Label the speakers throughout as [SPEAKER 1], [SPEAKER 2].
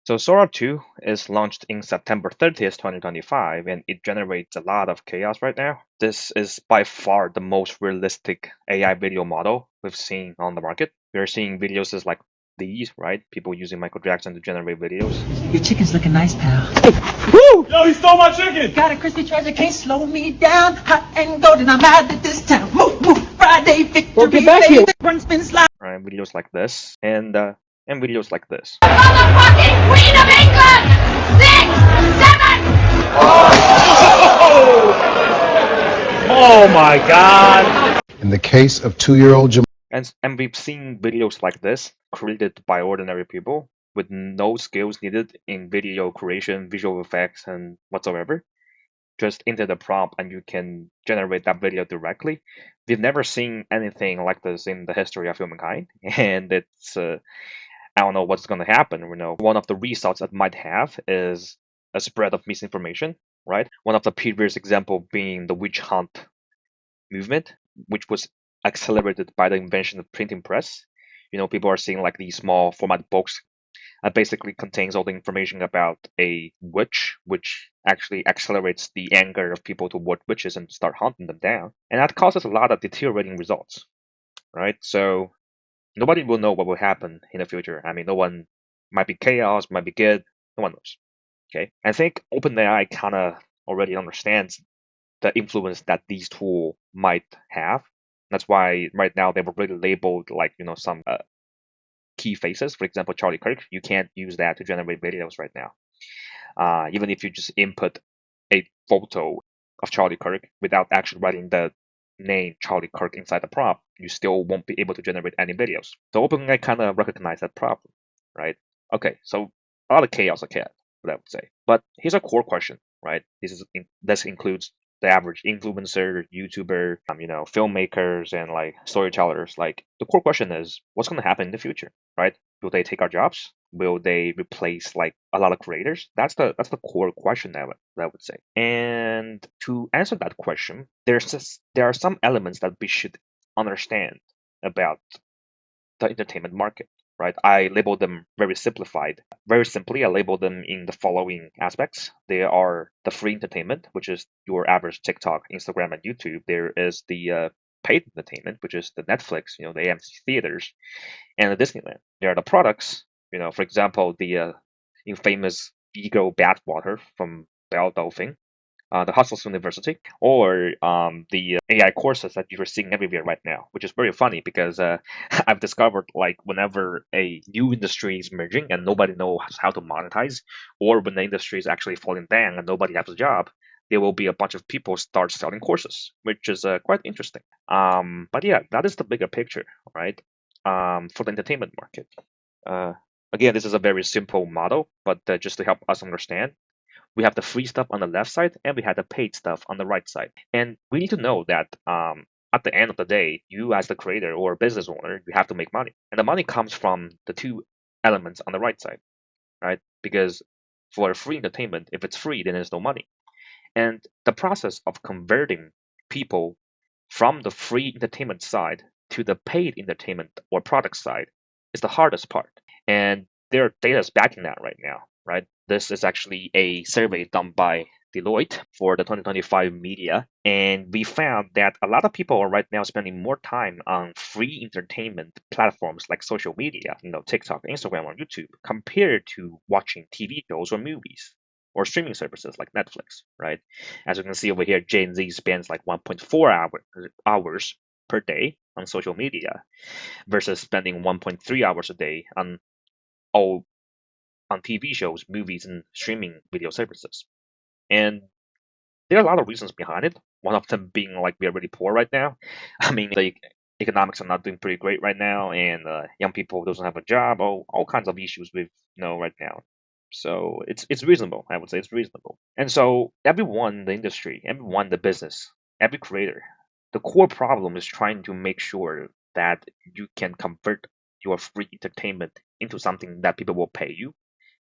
[SPEAKER 1] So Sora 2 is launched in September 30th, 2025, and it generates a lot of chaos right now. This is by far the most realistic AI video model we've seen on the market. We're seeing videos as like these, right? People using Michael Jackson to generate videos.
[SPEAKER 2] Your chicken's looking nice, pal.
[SPEAKER 3] Woo! Yo, he stole my chicken!
[SPEAKER 2] Got a crispy treasure, can't slow me down. Hot and golden, I'm out at this town. Move, move, Friday victory.
[SPEAKER 3] Well, get back here.
[SPEAKER 2] Run, spin, slide.
[SPEAKER 1] Right? Videos like this and videos like this.
[SPEAKER 4] Motherfucking Queen of England! 6, 7!
[SPEAKER 3] Oh my god.
[SPEAKER 5] In the case of 2-year-old Jamal.
[SPEAKER 1] And we've seen videos like this created by ordinary people with no skills needed in video creation, visual effects, and whatsoever. Just enter the prompt and you can generate that video directly. We've never seen anything like this in the history of humankind, and it's I don't know what's going to happen. You know, one of the results that might have is a spread of misinformation, right? One of the previous example being the witch hunt movement, which was accelerated by the invention of printing press. You know, people are seeing like these small format books that basically contains all the information about a witch, which actually accelerates the anger of people toward witches and start hunting them down. And that causes a lot of deteriorating results, right? So nobody will know what will happen in the future. I mean, no one might be chaos, might be good, no one knows. Okay. I think OpenAI kind of already understands the influence that these tools might have. That's why right now they've already labeled like some key faces. For example, Charlie Kirk. You can't use that to generate videos right now. Even if you just input a photo of Charlie Kirk without actually writing the name Charlie Kirk inside the prompt, you still won't be able to generate any videos. So OpenAI kind of recognize that problem, right? Okay, so a lot of chaos ahead, what I would say. But here's a core question, right? This includes the average influencer, YouTuber, filmmakers, and like storytellers. Like the core question is, what's going to happen in the future, right? Will they take our jobs? Will they replace like a lot of creators? That's the core question that I would say. And to answer that question, there are some elements that we should understand about the entertainment market, right? I label them very simplified. Very simply, I label them in the following aspects. They are the free entertainment, which is your average TikTok, Instagram, and YouTube. There is the paid entertainment, which is the Netflix, the AMC theaters, and the Disneyland. There are the products, for example, the infamous Ego bathwater from Belle Dolphin, the Hustles University, or the AI courses that you're seeing everywhere right now, which is very funny because I've discovered like whenever a new industry is emerging and nobody knows how to monetize, or when the industry is actually falling down and nobody has a job, there will be a bunch of people start selling courses, which is quite interesting. But yeah, that is the bigger picture, right? For the entertainment market. Uh, Again, this is a very simple model, but just to help us understand, we have the free stuff on the left side and we have the paid stuff on the right side. And we need to know that at the end of the day, you as the creator or business owner, you have to make money. And the money comes from the two elements on the right side, right? Because for free entertainment, if it's free, then there's no money. And the process of converting people from the free entertainment side to the paid entertainment or product side is the hardest part. And there are data backing that right now, right? This is actually a survey done by Deloitte for the 2025 media. And we found that a lot of people are right now spending more time on free entertainment platforms like social media, TikTok, Instagram, or YouTube, compared to watching TV shows or movies or streaming services like Netflix, right? As you can see over here, Gen Z spends like 1.4 hours per day on social media versus spending 1.3 hours a day on TV shows, movies, and streaming video services. And there are a lot of reasons behind it. One of them being like we are really poor right now. I mean, the economics are not doing pretty great right now, and young people doesn't have a job. All kinds of issues with right now. So it's reasonable. I would say it's reasonable. And so everyone in the industry, everyone in the business, every creator, the core problem is trying to make sure that you can convert your free entertainment into something that people will pay you,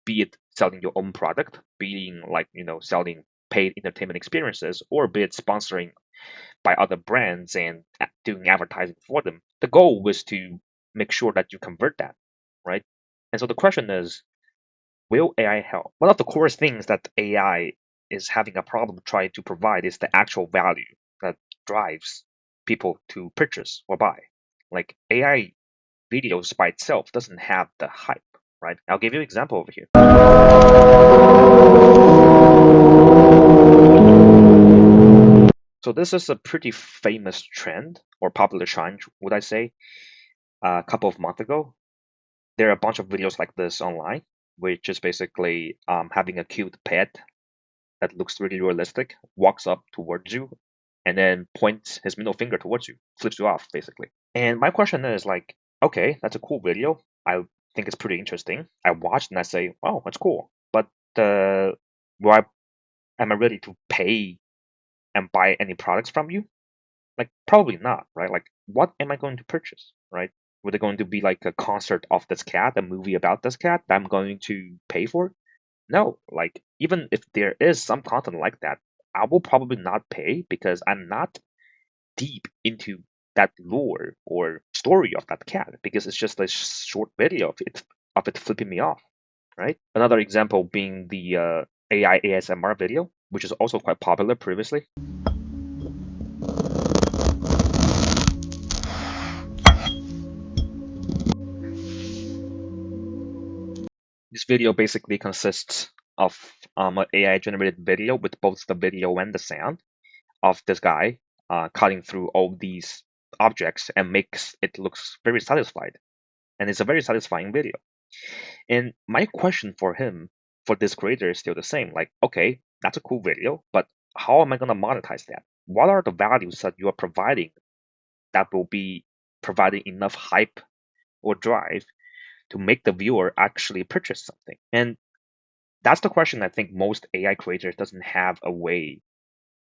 [SPEAKER 1] be it selling your own product, being like selling paid entertainment experiences, or be it sponsoring by other brands and doing advertising for them. The goal was to make sure that you convert that, right? And so the question is, Will AI help? One of the core things that AI is having a problem trying to provide is the actual value that drives people to purchase or buy. Like AI videos by itself doesn't have the hype, right? I'll give you an example over here. So this is a pretty famous trend or popular trend, would I say, a couple of months ago. There are a bunch of videos like this online, which is basically having a cute pet that looks really realistic, walks up towards you, and then points his middle finger towards you, flips you off, basically. And my question is like, okay, that's a cool video. I think it's pretty interesting. I watched and I say, oh, that's cool. But do I am I ready to pay and buy any products from you? Like, probably not, right? Like, what am I going to purchase, right? Would it going to be like a concert of this cat, a movie about this cat that I'm going to pay for? No, like even if there is some content like that, I will probably not pay because I'm not deep into that lore or story of that cat because it's just a short video of it flipping me off, right? Another example being the AI ASMR video, which is also quite popular previously. This video basically consists of an AI generated video with both the video and the sound of this guy cutting through all these objects and makes it looks very satisfied. And it's a very satisfying video. And my question for him, for this creator, is still the same. Like, okay, that's a cool video, but how am I gonna monetize that? What are the values that you are providing that will be providing enough hype or drive to make the viewer actually purchase something? And that's the question I think most AI creators doesn't have a way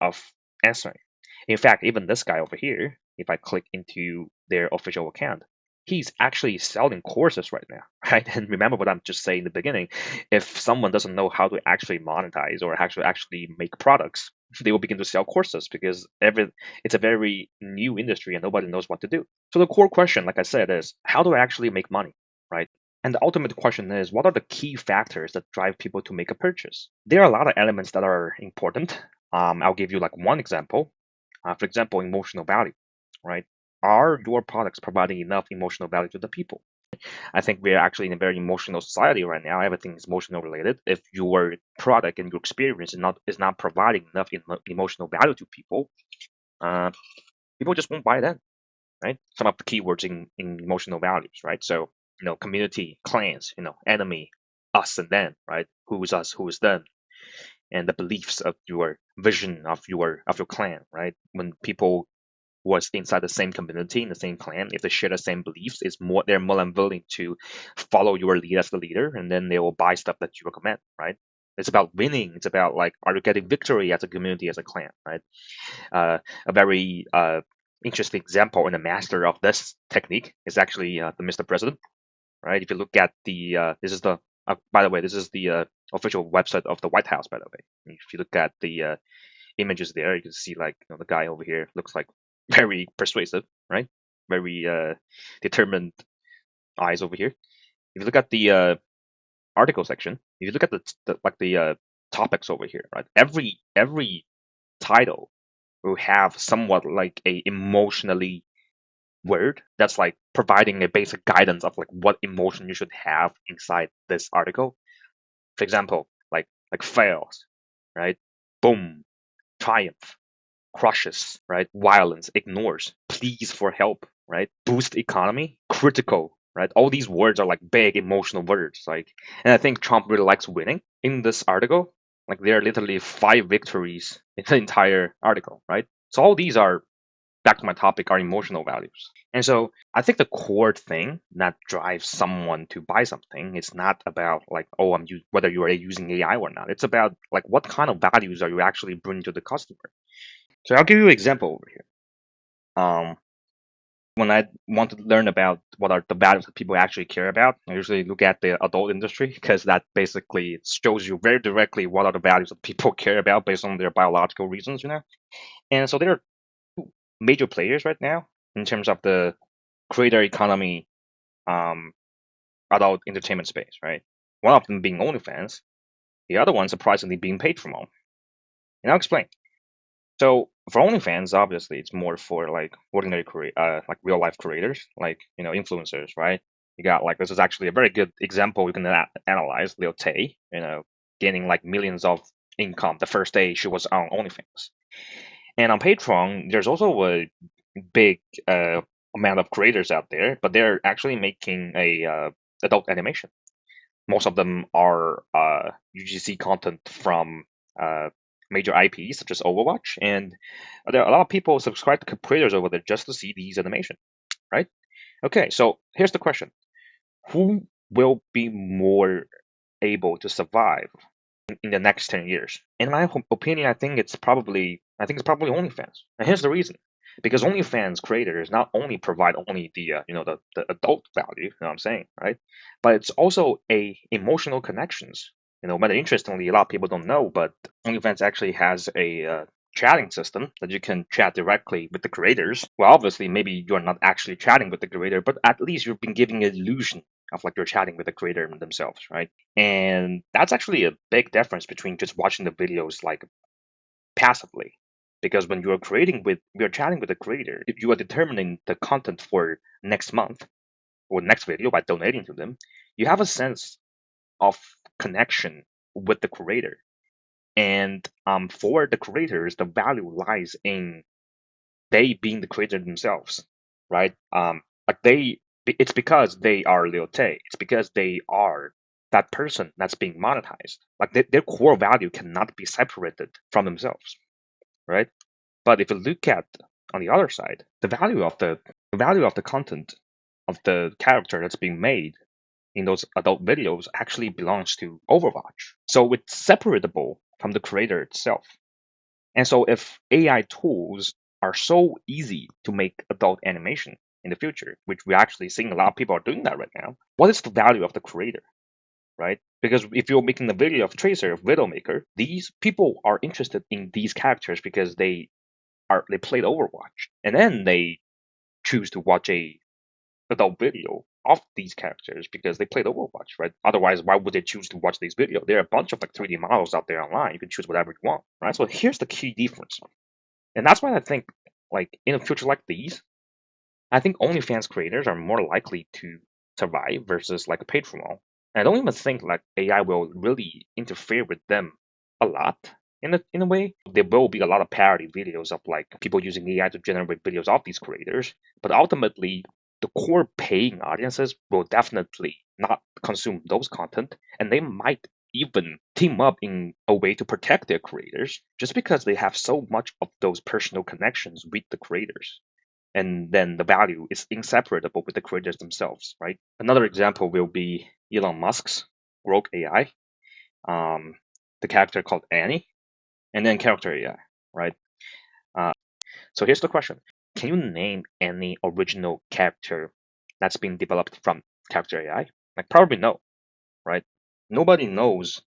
[SPEAKER 1] of answering. In fact, even this guy over here, if I click into their official account, he's actually selling courses right now, right? And remember what I'm just saying in the beginning. If someone doesn't know how to actually monetize or actually make products, they will begin to sell courses because it's a very new industry and nobody knows what to do. So the core question, like I said, is how do I actually make money, right? And the ultimate question is, what are the key factors that drive people to make a purchase? There are a lot of elements that are important. I'll give you like one example. For example, emotional value, right? Are your products providing enough emotional value to the people? I think we're actually in a very emotional society right now. Everything is emotional related. If your product and your experience is not providing enough emotional value to people, uh, people just won't buy it in, right? Some of the keywords in emotional values, right? So, community, clans, enemy, us and them, right? Who is us, who is them, and the beliefs of your vision of your clan, right? When people was inside the same community in the same clan, if they share the same beliefs, they're more than willing to follow your lead as the leader, and then they will buy stuff that you recommend, right? It's about winning. It's about like, are you getting victory as a community, as a clan, right? A very interesting example and a master of this technique is actually the Mr. President, right? If you look at this is the by the way, this is the official website of the White House, by the way. If you look at the images there, you can see like the guy over here looks like very persuasive, right? Very determined eyes over here. If you look at the article section, if you look at the topics over here, right? Every title will have somewhat like a emotionally word that's like providing a basic guidance of like what emotion you should have inside this article. For example, like fails, right? Boom, triumph, crushes, right? Violence, ignores, pleas for help, right? Boost economy, critical, right? All these words are like big emotional words. Like, and I think Trump really likes winning in this article. Like, there are literally 5 victories in the entire article, right? So all these are, back to my topic, are emotional values. And so I think the core thing that drives someone to buy something is not about like, oh, whether you are using AI or not. It's about like, what kind of values are you actually bringing to the customer? So I'll give you an example over here. Um, when I want to learn about what are the values that people actually care about, I usually look at the adult industry because that basically shows you very directly what are the values that people care about based on their biological reasons. And so there are two major players right now in terms of the creator economy, adult entertainment space, right? One of them being OnlyFans, the other one surprisingly being paid from home. And I'll explain. So for OnlyFans, obviously, it's more for like ordinary like real life creators, like influencers, right? You got like this is actually a very good example you can analyze. Lil Tay, gaining like millions of income the first day she was on OnlyFans, and on Patreon, there's also a big amount of creators out there, but they're actually making a adult animation. Most of them are UGC content from uh, major IPs such as Overwatch, and there are a lot of people subscribe to creators over there just to see these animation, right? Okay, so here's the question: who will be more able to survive in the next 10 years? In my opinion, I think it's probably OnlyFans. And here's the reason. Because OnlyFans creators not only provide only the adult value, you know what I'm saying, right? But it's also a emotional connections. But interestingly, a lot of people don't know, but OnlyFans actually has a chatting system that you can chat directly with the creators. Well, obviously, maybe you're not actually chatting with the creator, but at least you've been giving an illusion of like you're chatting with the creator themselves, right? And that's actually a big difference between just watching the videos like passively. Because when you're chatting with the creator, if you are determining the content for next month or next video by donating to them, you have a sense of connection with the creator. And for the creators, the value lies in they being the creator themselves, right? It's because they are Lil Tay. It's because they are that person that's being monetized. Like their core value cannot be separated from themselves, right? But if you look at on the other side, the value of the content of the character that's being made in those adult videos actually belongs to Overwatch. So it's separable from the creator itself. And so if AI tools are so easy to make adult animation in the future, which we're actually seeing a lot of people are doing that right now, what is the value of the creator, right? Because if you're making a video of Tracer, of Widowmaker, these people are interested in these characters because they played Overwatch, and then they choose to watch a adult video of these characters because they played Overwatch, right? Otherwise, why would they choose to watch this video? There are a bunch of like 3D models out there online. You can choose whatever you want, right? So here's the key difference, and that's why I think like in a future like these, I think OnlyFans creators are more likely to survive versus like a Patreon. I don't even think like AI will really interfere with them a lot in a way. There will be a lot of parody videos of like people using AI to generate videos of these creators, but ultimately the core paying audiences will definitely not consume those content, and they might even team up in a way to protect their creators just because they have so much of those personal connections with the creators, and then the value is inseparable with the creators themselves, right? Another example will be Elon Musk's Grok AI, um, the character called Annie, and then character AI, right? Uh, so here's the question: can you name any original character that's been developed from character AI? Like probably no, right? Nobody knows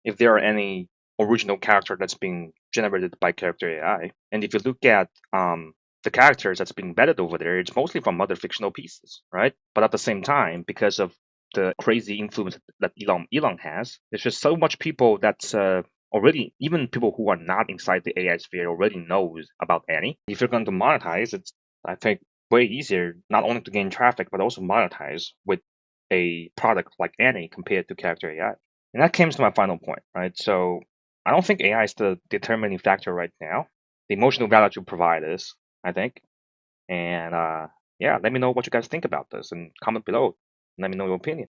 [SPEAKER 1] if there are any original character that's being generated by character AI. And if you look at the characters that's being embedded over there, it's mostly from other fictional pieces, right? But at the same time, because of the crazy influence that Elon has, there's just so much people that's already, even people who are not inside the AI sphere already knows about Annie. If you're going to monetize, it's I think way easier not only to gain traffic but also monetize with a product like Annie compared to character AI. And that comes to my final point, right? So I don't think AI is the determining factor right now. The emotional value you provide is, I think. And yeah, let me know what you guys think about this and comment below. Let me know your opinion.